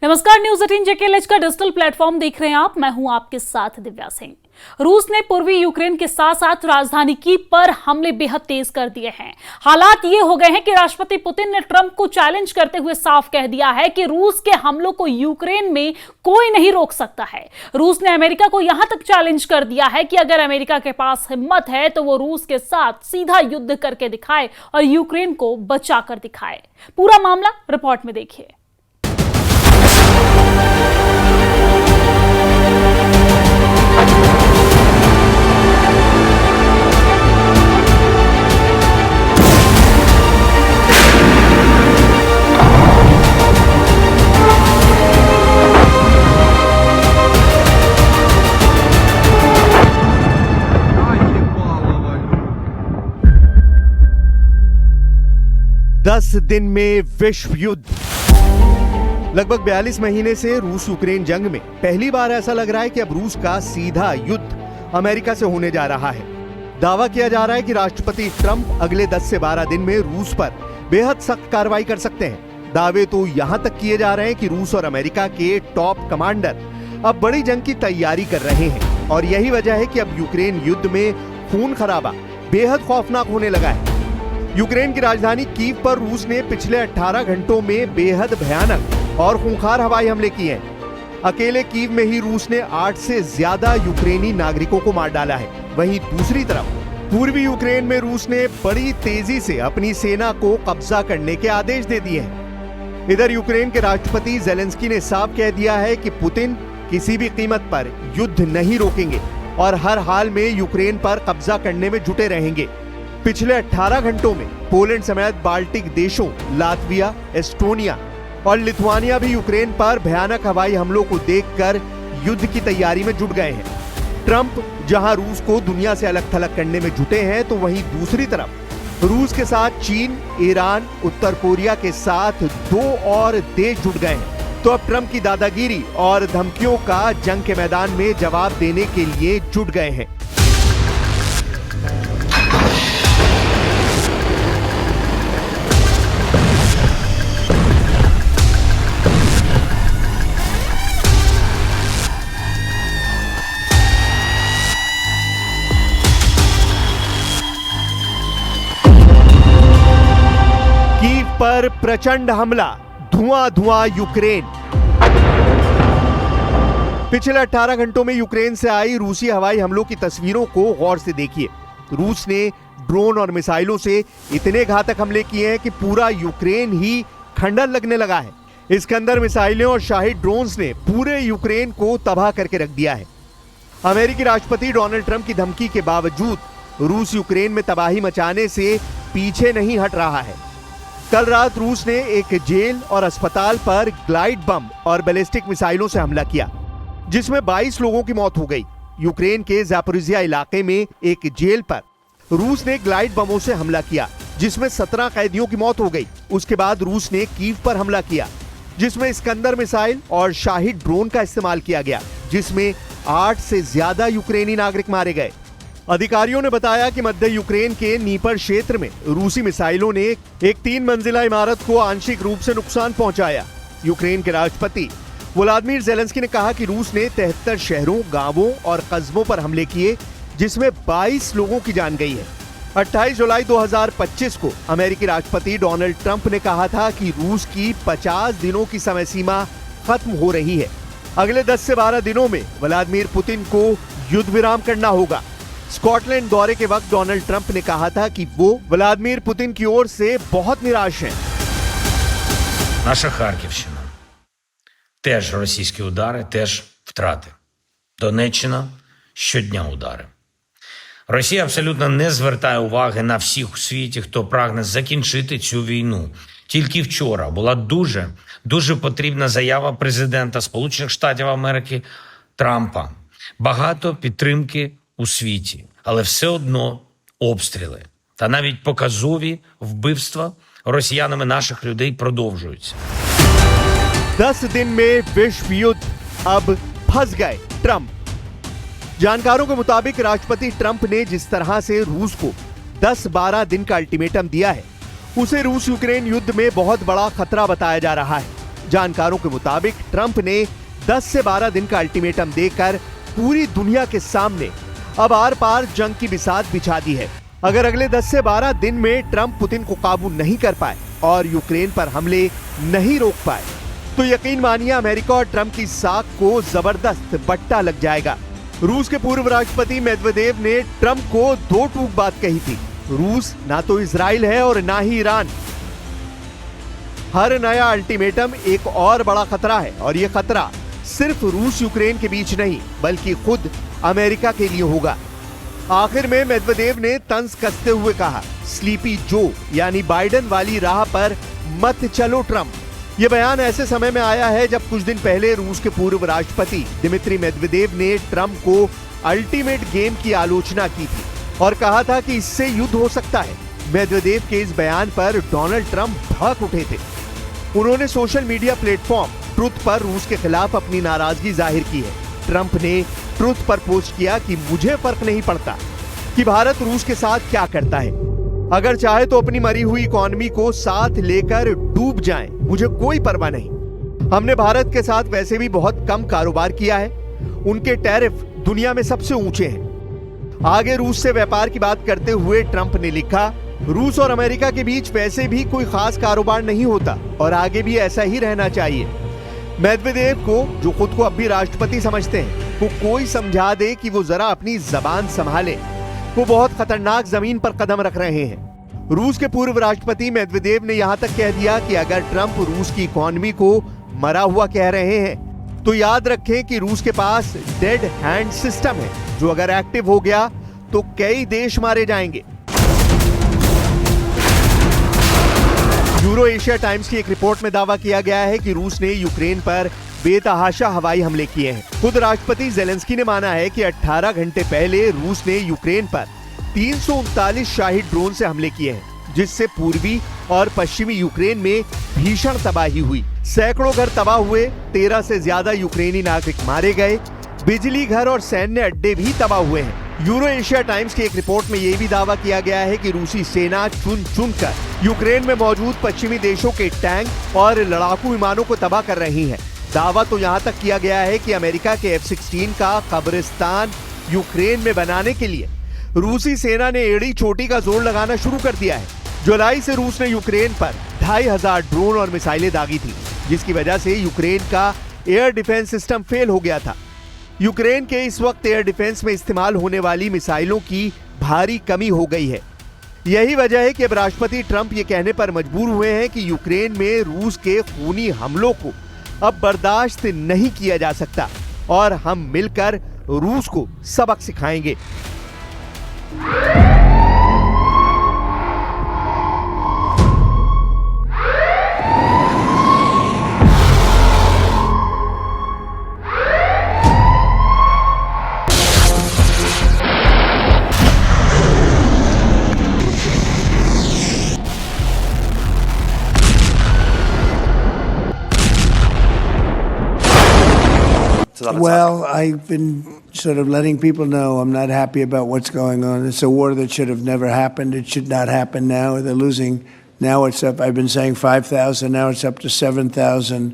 नमस्कार, news 18 JKLH का digital platform देख रहे हैं आप। मैं हूं आपके साथ दिव्या सिंह। रूस ने पूर्वी यूक्रेन के साथ साथ राजधानी कीव पर हमले बेहद तेज कर दिए हैं। हालात ये हो गए हैं कि राष्ट्रपति पुतिन ने ट्रंप को चैलेंज करते हुए साफ कह दिया है कि रूस के हमलों को यूक्रेन में कोई नहीं रोक सकता है। रूस ने अमेरिका को यहां तक चैलेंज कर दिया है कि अगर अमेरिका के पास हिम्मत है तो वो रूस के साथ सीधा युद्ध करके दिखाए और यूक्रेन को बचा कर दिखाए। पूरा मामला रिपोर्ट में देखिए। दस दिन में विश्व युद्ध। लगभग 42 महीने से रूस यूक्रेन जंग में पहली बार ऐसा लग रहा है कि अब रूस का सीधा युद्ध अमेरिका से होने जा रहा है। दावा किया जा रहा है कि राष्ट्रपति ट्रंप अगले 10 से 12 दिन में रूस पर बेहद सख्त कार्रवाई कर सकते हैं। दावे तो यहां तक किए जा रहे हैं कि रूस और अमेरिका के टॉप कमांडर अब बड़ी जंग की तैयारी कर रहे हैं और यही वजह है कि अब यूक्रेन युद्ध में खून खराबा बेहद खौफनाक होने लगा है। यूक्रेन की राजधानी कीव पर रूस ने पिछले 18 घंटों में बेहद भयानक और खूंखार हवाई हमले किए हैं। अकेले कीव में ही रूस ने 8 से ज्यादा यूक्रेनी नागरिकों को मार डाला है। वहीं दूसरी तरफ पूर्वी यूक्रेन में रूस ने बड़ी तेजी से अपनी सेना को कब्जा करने के आदेश दे दिए हैं। इधर यूक्रेन के राष्ट्रपति जेलेंस्की ने साफ कह दिया है कि पुतिन किसी भी कीमत पर युद्ध नहीं रोकेंगे और हर हाल में यूक्रेन पर कब्जा करने में जुटे रहेंगे। पिछले 18 घंटों में पोलैंड समेत बाल्टिक देशों लातविया, एस्टोनिया और लिथुआनिया भी यूक्रेन पर भयानक हवाई हमलों को देखकर युद्ध की तैयारी में जुट गए हैं। ट्रंप जहां रूस को दुनिया से अलग थलग करने में जुटे हैं, तो वहीं दूसरी तरफ रूस के साथ चीन, ईरान, उत्तर कोरिया के साथ 2 और देश जुट गए हैं। तो अब ट्रंप की दादागिरी और धमकियों का जंग के मैदान में जवाब देने के लिए जुट गए हैं। कीव पर प्रचंड हमला, धुआं धुआं यूक्रेन। पिछले 18 घंटों में यूक्रेन से आई रूसी हवाई हमलों की तस्वीरों को गौर से देखिए। रूस ने ड्रोन और मिसाइलों से इतने घातक हमले किए हैं कि पूरा यूक्रेन ही खंडर लगने लगा है। इस्कंदर मिसाइलें और शाहिद ड्रोन्स ने पूरे यूक्रेन को तबाह करके रख दिया है। अमेरिकी राष्ट्रपति डोनाल्ड ट्रंप की धमकी के बावजूद रूस यूक्रेन में तबाही मचाने से पीछे नहीं हट रहा है। कल रात रूस ने एक जेल और अस्पताल पर ग्लाइड बम और बैलिस्टिक मिसाइलों से हमला किया, जिसमें 22 लोगों की मौत हो गई। यूक्रेन के ज़ापोरिज़िया इलाके में एक जेल पर रूस ने ग्लाइड बमों से हमला किया, जिसमें 17 कैदियों की मौत हो गई। उसके बाद रूस ने कीव पर हमला किया, जिसमें इस्कंदर मिसाइल और शाहिद ड्रोन का इस्तेमाल किया गया, जिसमें 8 से ज्यादा यूक्रेनी नागरिक मारे गए। अधिकारियों ने बताया कि मध्य यूक्रेन के नीपर क्षेत्र में रूसी मिसाइलों ने एक 3 मंजिला इमारत को आंशिक रूप से नुकसान पहुंचाया। यूक्रेन के राष्ट्रपति व्लादिमीर जेलेंस्की ने कहा कि रूस ने 73 शहरों, गांवों और कस्बों पर हमले किए, जिसमें 22 लोगों की जान गई है। 28 जुलाई 2025 को अमेरिकी राष्ट्रपति डोनाल्ड ट्रंप ने कहा था कि रूस की 50 दिनों की समय सीमा खत्म हो रही है। अगले 10 से 12 दिनों में व्लादिमीर पुतिन को युद्ध विराम करना होगा। स्कॉटलैंड दौरे के वक्त डोनाल्ड ट्रंप ने कहा था कि वो व्लादिमीर पुतिन की ओर से बहुत निराश हैं। Наша Харківщина. Теж російські удари, теж втрати. Донеччина – щодня удари. Росія абсолютно не звертає уваги на всіх у світі, хто прагне закінчити цю війну. Тільки вчора була дуже потрібна заява президента Сполучених Штатів Америки Трампа. Багато підтримки у світі, але все одно обстріли та навіть показові вбивства росіянами наших людей продовжуються. 10 दिन में विश्व युद्ध, अब फंस गए ट्रंप। जानकारों के मुताबिक राष्ट्रपति ट्रंप ने जिस तरह से रूस को 10-12 दिन का अल्टीमेटम दिया है, उसे रूस यूक्रेन युद्ध में बहुत बड़ा खतरा बताया जा रहा है। जानकारों के मुताबिक ट्रंप ने 10 से 12 दिन का अल्टीमेटम देकर पूरी दुनिया के सामने अब आर पार जंग की बिसात बिछा दी है। अगर अगले 10 से 12 दिन में ट्रंप पुतिन को काबू नहीं कर पाए और यूक्रेन पर हमले नहीं रोक पाए तो यकीन मानिए अमेरिका और ट्रंप की साख को जबरदस्त बट्टा लग जाएगा। रूस के पूर्व राष्ट्रपति मेदवेदेव ने ट्रंप को 2 टूक बात कही थी। रूस ना तो इजराइल है और ना ही ईरान। हर नया अल्टीमेटम एक और बड़ा खतरा है और यह खतरा सिर्फ रूस यूक्रेन के बीच नहीं बल्कि खुद अमेरिका के लिए होगा। आखिर में मेदवेदेव ने तंज कसते हुए कहा, स्लीपी जो यानी बाइडेन वाली राह पर मत चलो ट्रंप। यह बयान ऐसे समय में आया है जब कुछ दिन पहले रूस के पूर्व राष्ट्रपति दिमित्री मेदवेदेव ने ट्रंप को अल्टीमेट गेम की आलोचना की थी और कहा था कि इससे युद्ध हो सकता है। मेदवेदेव के इस बयान पर डोनाल्ड ट्रंप भड़क उठे थे। उन्होंने सोशल मीडिया प्लेटफॉर्म ट्रुथ पर रूस के खिलाफ अपनी नाराजगी जाहिर की है। ट्रंप ने ट्रुथ पर पोस्ट किया कि मुझे फर्क नहीं पड़ता कि भारत रूस के साथ क्या करता है, अगर चाहे तो अपनी मरी हुई इकोनॉमी को साथ लेकर डूब जाएं, मुझे कोई परवाह नहीं। हमने भारत के साथ वैसे भी बहुत कम कारोबार किया है, उनके टैरिफ दुनिया में सबसे ऊंचे हैं। आगे रूस से व्यापार की बात करते हुए ट्रंप ने लिखा, रूस और अमेरिका के बीच वैसे भी कोई खास कारोबार नहीं होता और आगे भी ऐसा ही रहना चाहिए। मेदवेदेव को, जो खुद को अब भी राष्ट्रपति समझते हैं, को कोई समझा दे कि वो जरा अपनी जबान संभाले। वो बहुत खतरनाक जमीन पर कदम रख रहे हैं। रूस के पूर्व राष्ट्रपति मेदवेदेव ने यहां तक कह दिया कि अगर ट्रंप रूस की इकोनॉमी को मरा हुआ कह रहे हैं तो याद रखें कि रूस के पास डेड हैंड सिस्टम है, जो अगर एक्टिव हो गया तो कई देश मारे जाएंगे। यूरो एशिया टाइम्स की एक रिपोर्ट में दावा किया गया है कि रूस ने यूक्रेन पर बेतहाशा हवाई हमले किए हैं। खुद राष्ट्रपति जेलेंस्की ने माना है कि 18 घंटे पहले रूस ने यूक्रेन पर 339 शाही ड्रोन से हमले किए हैं, जिससे पूर्वी और पश्चिमी यूक्रेन में भीषण तबाही हुई। सैकड़ों घर तबाह हुए, 13 से ज्यादा यूक्रेनी नागरिक मारे गए, बिजली घर और सैन्य अड्डे भी तबाह हुए हैं। यूरो एशिया टाइम्स की एक रिपोर्ट में यह भी दावा किया गया है कि रूसी सेना चुन चुनकर यूक्रेन में मौजूद पश्चिमी देशों के टैंक और लड़ाकू विमानों को तबाह कर रही है। दावा तो यहां तक किया गया है कि अमेरिका के F-16 का कब्रिस्तान यूक्रेन में बनाने के लिए रूसी सेना ने एड़ी चोटी का जोर लगाना शुरू कर दिया है। जुलाई से रूस ने यूक्रेन पर 2500 ड्रोन और मिसाइलें दागी थी, जिसकी वजह से यूक्रेन का एयर डिफेंस सिस्टम फेल हो गया था। यूक्रेन के इस वक्त एयर डिफेंस में इस्तेमाल होने वाली मिसाइलों की भारी कमी हो गई है। यही वजह है कि अब राष्ट्रपति ट्रंप ये कहने पर मजबूर हुए हैं कि यूक्रेन में रूस के खूनी हमलों को अब बर्दाश्त नहीं किया जा सकता और हम मिलकर रूस को सबक सिखाएंगे। Well, I've been sort of letting people know I'm not happy about what's going on. It's a war that should have never happened. It should not happen now. They're losing. Now it's up. I've been saying 5,000. Now it's up to 7,000.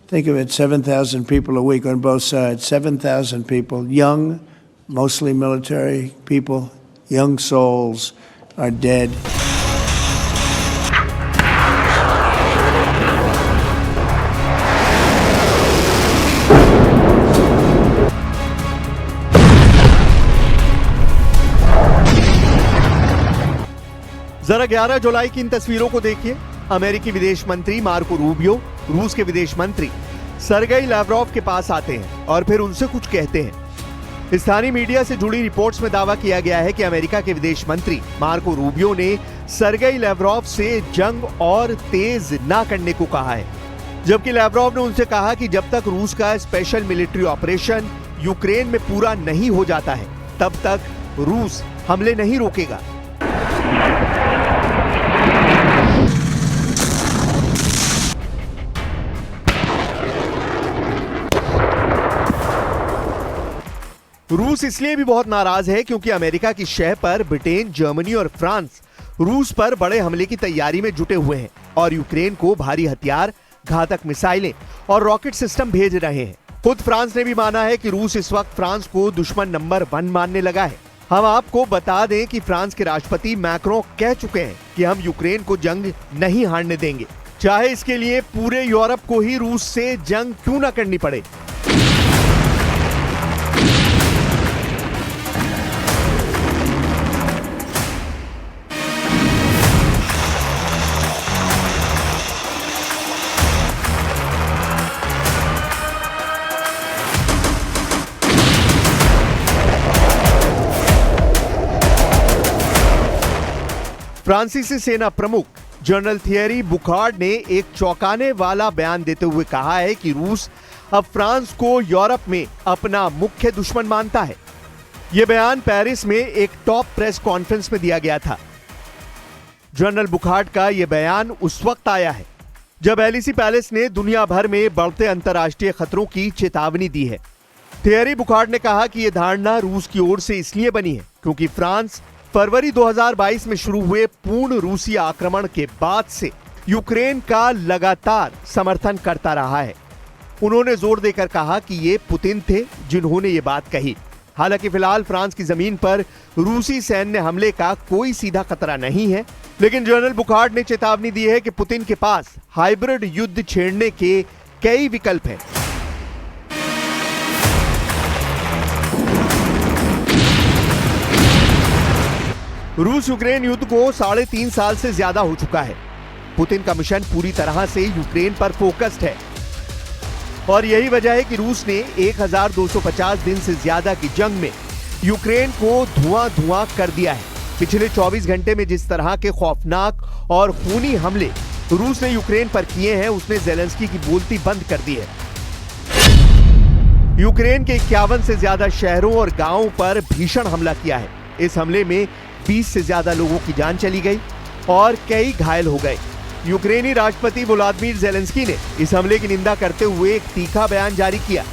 Think of it, 7,000 people a week on both sides. 7,000 people, young, mostly military people, young souls are dead. जरा 11 जुलाई की इन तस्वीरों को देखिए। अमेरिकी विदेश मंत्री Marco Rubio रूस के विदेश मंत्री सरगेई लैवरोव के पास आते हैं और फिर उनसे कुछ कहते हैं। स्थानीय मीडिया से जुड़ी रिपोर्ट्स में दावा किया गया है कि अमेरिका के विदेश मंत्री मार्को रूबियो ने सरगेई लैवरोव से जंग और तेज ना करने को कहा है, जबकि लैवरोव ने उनसे कहा कि जब तक रूस का स्पेशल मिलिट्री ऑपरेशन यूक्रेन में पूरा नहीं हो जाता है तब तक रूस हमले नहीं रोकेगा। रूस इसलिए भी बहुत नाराज है क्योंकि अमेरिका की शह पर ब्रिटेन, जर्मनी और फ्रांस रूस पर बड़े हमले की तैयारी में जुटे हुए हैं और यूक्रेन को भारी हथियार घातक मिसाइलें और रॉकेट सिस्टम भेज रहे हैं। खुद फ्रांस ने भी माना है कि रूस इस वक्त फ्रांस को दुश्मन नंबर 1 मानने लगा है। हम आपको बता दें कि फ्रांस के राष्ट्रपति मैक्रों कह चुके हैं कि हम यूक्रेन को जंग नहीं हारने देंगे, चाहे इसके लिए पूरे यूरोप को ही रूस से जंग क्यों न करनी पड़े। फ्रांसीसी सेना प्रमुख जनरल थियरी बुखार्ड ने एक चौंकाने वाला बयान देते हुए कहा है कि रूस अब फ्रांस को यूरोप में अपना मुख्य दुश्मन मानता है। यह बयान पेरिस में एक टॉप प्रेस कॉन्फ्रेंस में दिया गया था। जनरल बुखार्ड का यह बयान उस वक्त आया है जब एलिसी पैलेस ने दुनिया भर में बढ़ते अंतर्राष्ट्रीय खतरों की चेतावनी दी है। थियरी बुखार्ड ने कहा कि यह धारणा रूस की ओर से इसलिए बनी है क्योंकि फ्रांस फरवरी 2022 में शुरू हुए पूर्ण रूसी आक्रमण के बाद से यूक्रेन का लगातार समर्थन करता रहा है। उन्होंने जोर देकर कहा कि ये पुतिन थे जिन्होंने ये बात कही। हालांकि फिलहाल फ्रांस की जमीन पर रूसी सैन्य हमले का कोई सीधा खतरा नहीं है, लेकिन जनरल बुखार्ड ने चेतावनी दी है कि पुतिन के पास हाइब्रिड युद्ध छेड़ने के कई विकल्प हैं। रूस यूक्रेन युद्ध को 3.5 साल से ज्यादा हो चुका है। पुतिन का मिशन पूरी तरह से यूक्रेन पर फोकस्ड है और यही वजह है कि रूस ने 1250 दिन से ज्यादा की जंग में यूक्रेन को धुआं कर दिया है। पिछले 24 घंटे में जिस तरह के खौफनाक और खूनी हमले रूस ने यूक्रेन पर किए हैं, उसने ज़ेलेंस्की की बोलती बंद कर दी है। यूक्रेन के 51 से ज्यादा शहरों और गांवों पर भीषण हमला किया है। इस हमले में 20 से ज्यादा लोगों की जान चली गई और कई घायल हो गए। यूक्रेनी राष्ट्रपति वोलोदिमीर ज़ेलेंस्की ने इस हमले की निंदा करते हुए एक तीखा बयान जारी किया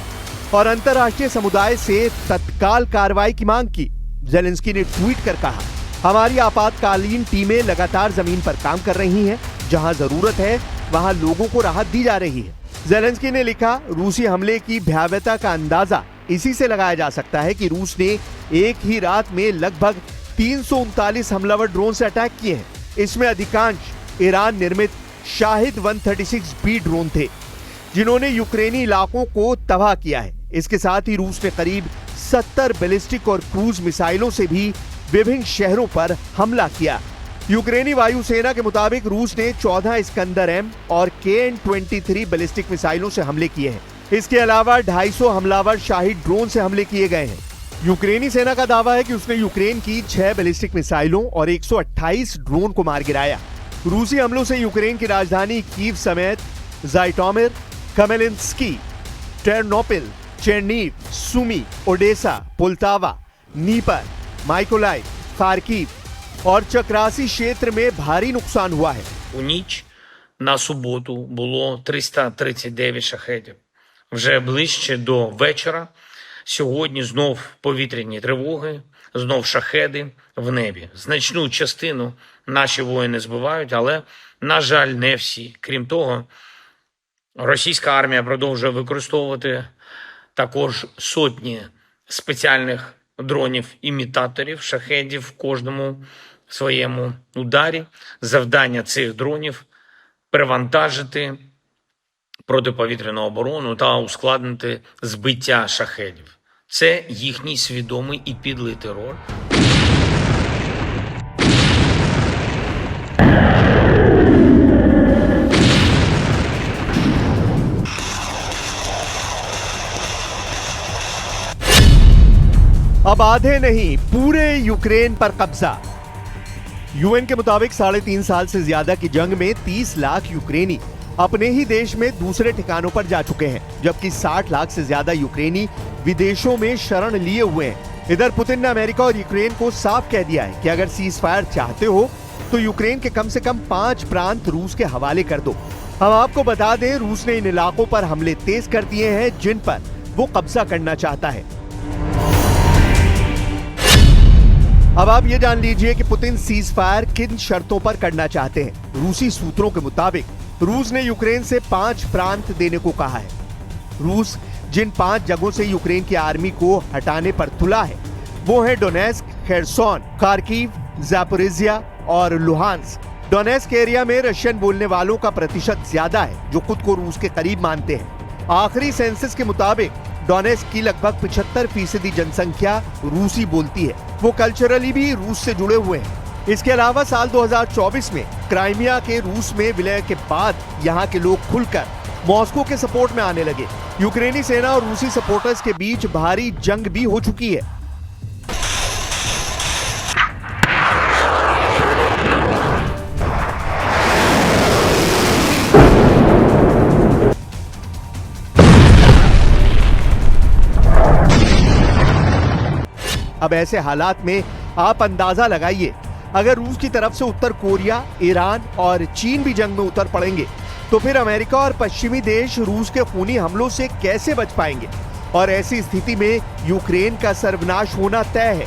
और अंतर्राष्ट्रीय समुदाय से तत्काल कार्रवाई की मांग की। ज़ेलेंस्की ने ट्वीट कर कहा, हमारी आपातकालीन टीमें लगातार जमीन पर काम कर रही हैं, जहां जरूरत है वहां लोगों को राहत दी जा रही है। ज़ेलेंस्की ने लिखा, रूसी हमले की भयावहता का अंदाजा इसी से लगाया जा सकता है कि रूस ने एक ही रात में लगभग 339 हमलावर ड्रोन से अटैक किए हैं। इसमें अधिकांश ईरान निर्मित शाहिद 136B ड्रोन थे, जिन्होंने यूक्रेनी इलाकों को तबाह किया है। इसके साथ ही रूस ने करीब 70 बैलिस्टिक और क्रूज मिसाइलों से भी विभिन्न शहरों पर हमला किया। यूक्रेनी वायुसेना के मुताबिक रूस ने 14 इस्कंदर M और KN-23 बैलिस्टिक मिसाइलों से हमले किए हैं। इसके अलावा 250 हमलावर शाहिद ड्रोन से हमले किए गए हैं। यूक्रेनी सेना का दावा है कि उसने यूक्रेन की 6 बैलिस्टिक मिसाइलों और 128 ड्रोन को मार गिराया। रूसी हमलों से यूक्रेन की राजधानी कीव समेत Zhytomyr, Khmelnytskyi, Ternopil, Chernihiv, Sumy, Odesa, Poltava, Dnipro, Mykolaiv, Kharkiv और चक्रासी क्षेत्र में भारी नुकसान हुआ है। У ніч на суботу було 339 шахедів. Вже ближче до вечора сьогодні знов повітряні тривоги, знов шахеди в небі. Значну частину наші воїни збивають, але, на жаль, не всі. Крім того, російська армія продовжує використовувати також сотні спеціальних дронів-імітаторів, шахедів в кожному своєму ударі. Завдання цих дронів – перевантажити протиповітряну оборону та ускладнити збиття шахедів. Це їхній свідомий і підлий терор. अब आधे नहीं, पूरे यूक्रेन पर कब्जा। यूएन के मुताबिक 3.5 साल से ज्यादा की जंग में 30 लाख यूक्रेनी अपने ही देश में दूसरे ठिकानों पर जा चुके हैं, जबकि 60 लाख से ज्यादा यूक्रेनी विदेशों में शरण लिए हुए हैं। इधर पुतिन ने अमेरिका और यूक्रेन को साफ कह दिया है कि अगर सीज फायर चाहते हो तो यूक्रेन के कम से कम 5 प्रांत रूस के हवाले कर दो। हम आपको बता दें, रूस ने इन इलाकों पर हमले तेज कर दिए हैं जिन पर वो कब्जा करना चाहता है। अब आप ये जान लीजिए कि पुतिन सीज फायर किन शर्तों पर करना चाहते हैं। रूसी सूत्रों के मुताबिक रूस ने यूक्रेन से 5 प्रांत देने को कहा है। रूस जिन 5 जगहों से यूक्रेन की आर्मी को हटाने पर तुला है वो है डोनेस्क, खेरसोन, खार्किव, ज़ापोरिजिया और लुहांस्क। डोनेस्क एरिया में रशियन बोलने वालों का प्रतिशत ज्यादा है जो खुद को रूस के करीब मानते हैं। आखिरी सेंसस के मुताबिक डोनेस्क की लगभग 75% जनसंख्या रूसी बोलती है। वो कल्चरली भी रूस से जुड़े हुए हैं। इसके अलावा साल 2024 में क्राइमिया के रूस में विलय के बाद यहाँ के लोग खुलकर मॉस्को के सपोर्ट में आने लगे। यूक्रेनी सेना और रूसी सपोर्टर्स के बीच भारी जंग भी हो चुकी है। अब ऐसे हालात में आप अंदाजा लगाइए, अगर रूस की तरफ से उत्तर कोरिया, ईरान और चीन भी जंग में उतर पड़ेंगे तो फिर अमेरिका और पश्चिमी देश रूस के खूनी हमलों से कैसे बच पाएंगे। और ऐसी स्थिति में यूक्रेन का सर्वनाश होना तय है।